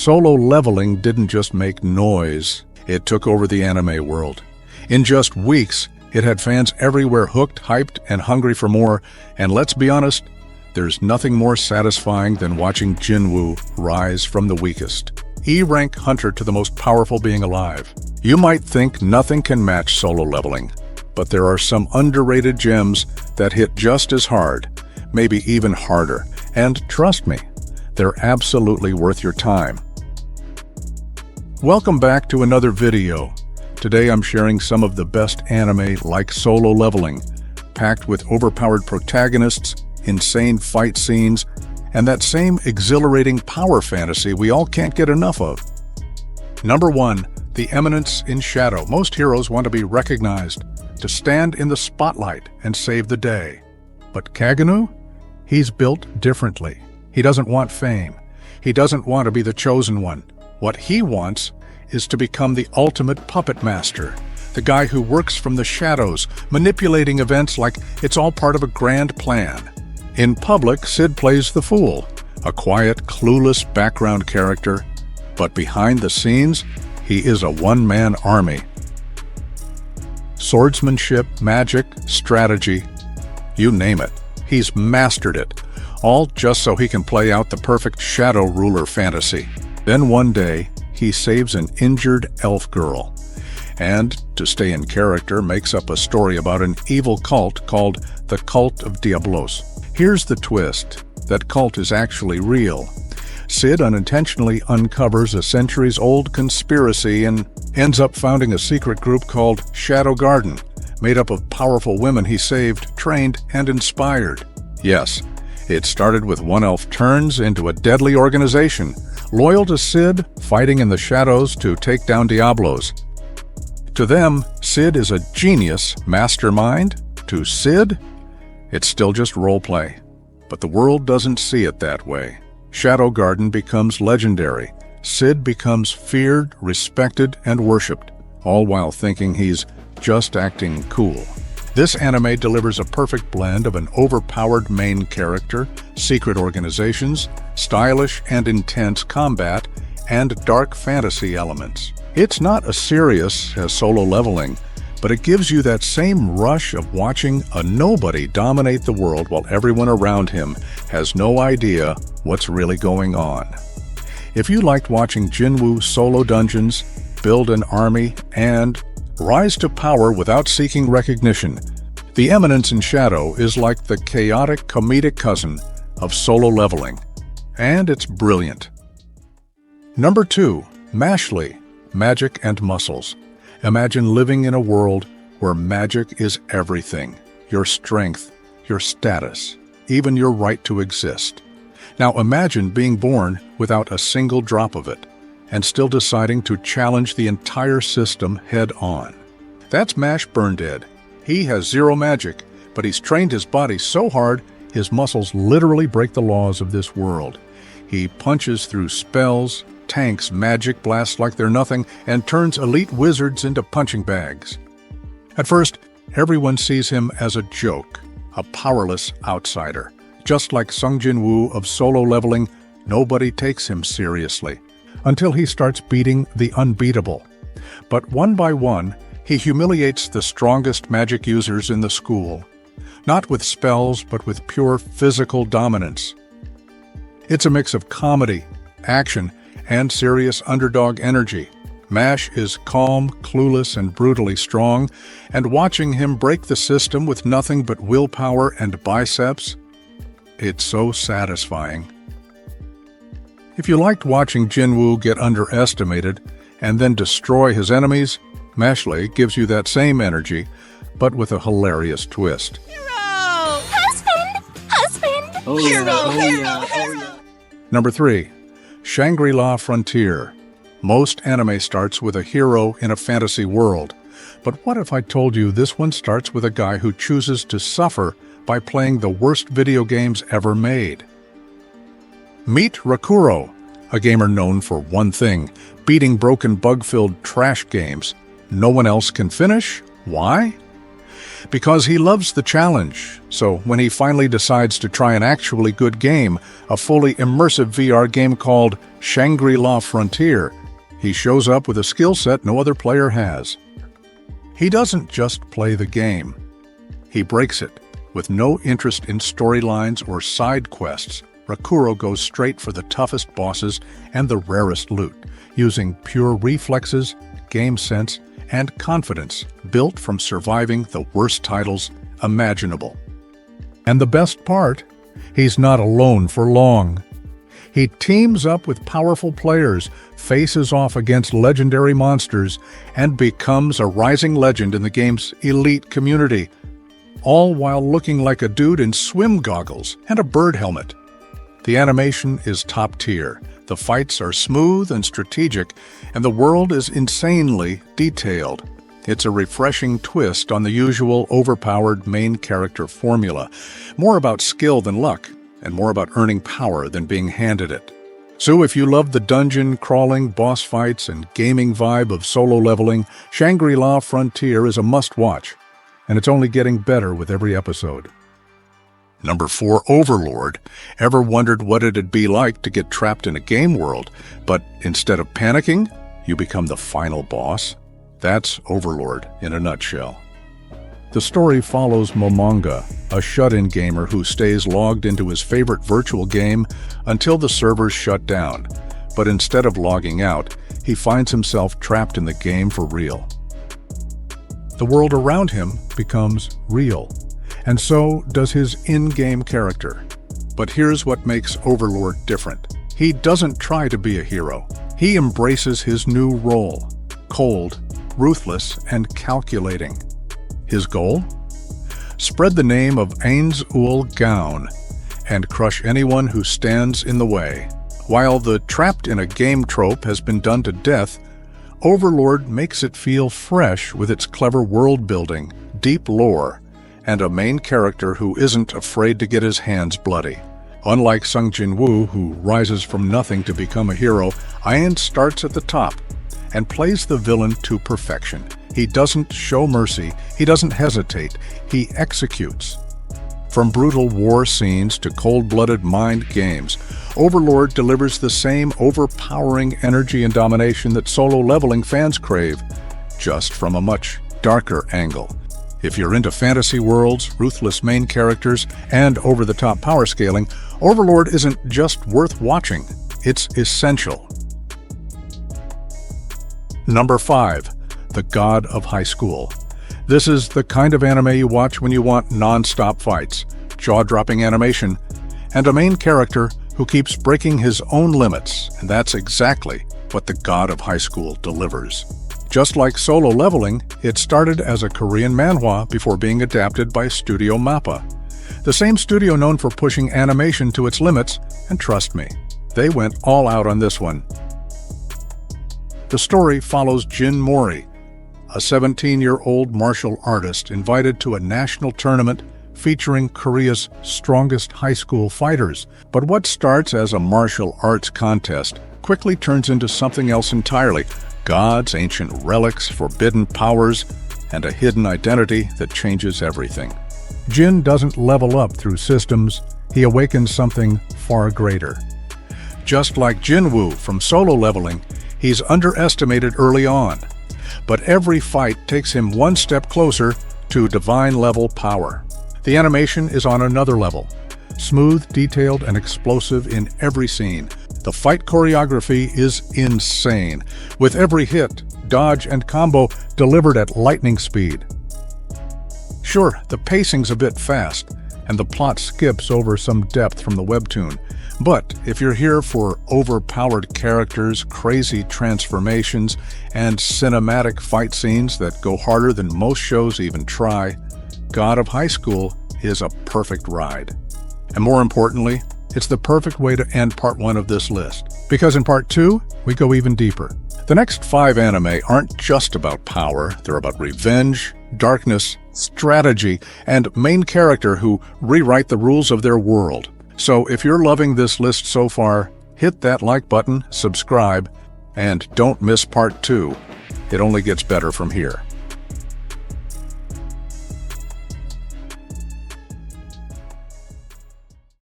Solo Leveling didn't just make noise, it took over the anime world. In just weeks, it had fans everywhere hooked, hyped, and hungry for more, and let's be honest, there's nothing more satisfying than watching Jinwoo rise from the weakest. E-rank hunter to the most powerful being alive. You might think nothing can match Solo Leveling, but there are some underrated gems that hit just as hard, maybe even harder, and trust me, they're absolutely worth your time. Welcome back to another video. Today I'm sharing some of the best anime like Solo Leveling, packed with overpowered protagonists, insane fight scenes, and that same exhilarating power fantasy we all can't get enough of. Number 1. The Eminence in Shadow. Most heroes want to be recognized, to stand in the spotlight and save the day. But Kagenou? He's built differently. He doesn't want fame. He doesn't want to be the chosen one. What he wants is to become the ultimate puppet master, the guy who works from the shadows, manipulating events like it's all part of a grand plan. In public, Cid plays the fool, a quiet, clueless background character, but behind the scenes, he is a one-man army. Swordsmanship, magic, strategy, you name it, he's mastered it, all just so he can play out the perfect shadow ruler fantasy. Then one day, he saves an injured elf girl, and, to stay in character, makes up a story about an evil cult called the Cult of Diablos. Here's the twist. That cult is actually real. Cid unintentionally uncovers a centuries-old conspiracy and ends up founding a secret group called Shadow Garden, made up of powerful women he saved, trained, and inspired. Yes, it started with one elf turns into a deadly organization, loyal to Cid, fighting in the shadows to take down Diablos. To them, Cid is a genius mastermind. To Cid, it's still just roleplay. But the world doesn't see it that way. Shadow Garden becomes legendary. Cid becomes feared, respected, and worshipped, all while thinking he's just acting cool. This anime delivers a perfect blend of an overpowered main character, secret organizations, stylish and intense combat, and dark fantasy elements. It's not as serious as Solo Leveling, but it gives you that same rush of watching a nobody dominate the world while everyone around him has no idea what's really going on. If you liked watching Jinwoo solo dungeons, build an army, and rise to power without seeking recognition, The Eminence in Shadow is like the chaotic comedic cousin of Solo Leveling, and it's brilliant. Number 2. Mashle, Magic and Muscles. Imagine living in a world where magic is everything. Your strength, your status, even your right to exist. Now imagine being born without a single drop of it, and still deciding to challenge the entire system head-on. That's Mash Burndead. He has zero magic, but he's trained his body so hard, his muscles literally break the laws of this world. He punches through spells, tanks magic blasts like they're nothing, and turns elite wizards into punching bags. At first, everyone sees him as a joke, a powerless outsider. Just like Sung Jinwoo of Solo Leveling, nobody takes him seriously, until he starts beating the unbeatable. But one by one, he humiliates the strongest magic users in the school, not with spells, but with pure physical dominance. It's a mix of comedy, action, and serious underdog energy. Mash is calm, clueless, and brutally strong, and watching him break the system with nothing but willpower and biceps, it's so satisfying. If you liked watching Jinwoo get underestimated and then destroy his enemies, Mashle gives you that same energy, but with a hilarious twist. Hero! Husband! Oh, Hero! yeah. Hero! Number 3. Shangri-La Frontier. Most anime starts with a hero in a fantasy world. But what if I told you this one starts with a guy who chooses to suffer by playing the worst video games ever made? Meet Rakuro, a gamer known for one thing, beating broken bug-filled trash games. No one else can finish. Why? Because he loves the challenge. So when he finally decides to try an actually good game, a fully immersive VR game called Shangri-La Frontier, he shows up with a skill set no other player has. He doesn't just play the game. He breaks it. With no interest in storylines or side quests, Rakuro goes straight for the toughest bosses and the rarest loot, using pure reflexes, game sense, and confidence built from surviving the worst titles imaginable. And the best part, he's not alone for long. He teams up with powerful players, faces off against legendary monsters, and becomes a rising legend in the game's elite community, all while looking like a dude in swim goggles and a bird helmet. The animation is top tier, the fights are smooth and strategic, and the world is insanely detailed. It's a refreshing twist on the usual overpowered main character formula, more about skill than luck, and more about earning power than being handed it. So if you love the dungeon crawling, boss fights, and gaming vibe of solo leveling, Shangri-La Frontier is a must-watch, and it's only getting better with every episode. Number 4, Overlord. Ever wondered what it'd be like to get trapped in a game world, but instead of panicking, you become the final boss? That's Overlord in a nutshell. The story follows Momonga, a shut-in gamer who stays logged into his favorite virtual game until the servers shut down. But instead of logging out, he finds himself trapped in the game for real. The world around him becomes real, and so does his in-game character. But here's what makes Overlord different. He doesn't try to be a hero. He embraces his new role, cold, ruthless, and calculating. His goal? Spread the name of Ainz-Ul Gaon and crush anyone who stands in the way. While the trapped-in-a-game trope has been done to death, Overlord makes it feel fresh with its clever world-building, deep lore, and a main character who isn't afraid to get his hands bloody. Unlike Sung Jinwoo, who rises from nothing to become a hero, Ainz starts at the top and plays the villain to perfection. He doesn't show mercy, he doesn't hesitate, he executes. From brutal war scenes to cold-blooded mind games, Overlord delivers the same overpowering energy and domination that solo leveling fans crave, just from a much darker angle. If you're into fantasy worlds, ruthless main characters, and over-the-top power scaling, Overlord isn't just worth watching, it's essential. Number 5. The God of High School. This is the kind of anime you watch when you want non-stop fights, jaw-dropping animation, and a main character who keeps breaking his own limits, and that's exactly what the God of High School delivers. Just like Solo Leveling, it started as a Korean manhwa before being adapted by Studio Mappa, the same studio known for pushing animation to its limits, and trust me, they went all out on this one. The story follows Jin Mori, a 17-year-old martial artist invited to a national tournament featuring Korea's strongest high school fighters. But what starts as a martial arts contest quickly turns into something else entirely: gods, ancient relics, forbidden powers, and a hidden identity that changes everything. Jin doesn't level up through systems, he awakens something far greater. Just like Jinwoo from Solo Leveling, he's underestimated early on, but every fight takes him one step closer to divine-level power. The animation is on another level, smooth, detailed, and explosive in every scene. The fight choreography is insane, with every hit, dodge, and combo delivered at lightning speed. Sure, the pacing's a bit fast, and the plot skips over some depth from the webtoon, but if you're here for overpowered characters, crazy transformations, and cinematic fight scenes that go harder than most shows even try, God of High School is a perfect ride. And more importantly, it's the perfect way to end part 1 of this list, because in part 2, we go even deeper. The next 5 anime aren't just about power, they're about revenge, darkness, strategy, and main character who rewrite the rules of their world. So if you're loving this list so far, hit that like button, subscribe, and don't miss part 2. It only gets better from here.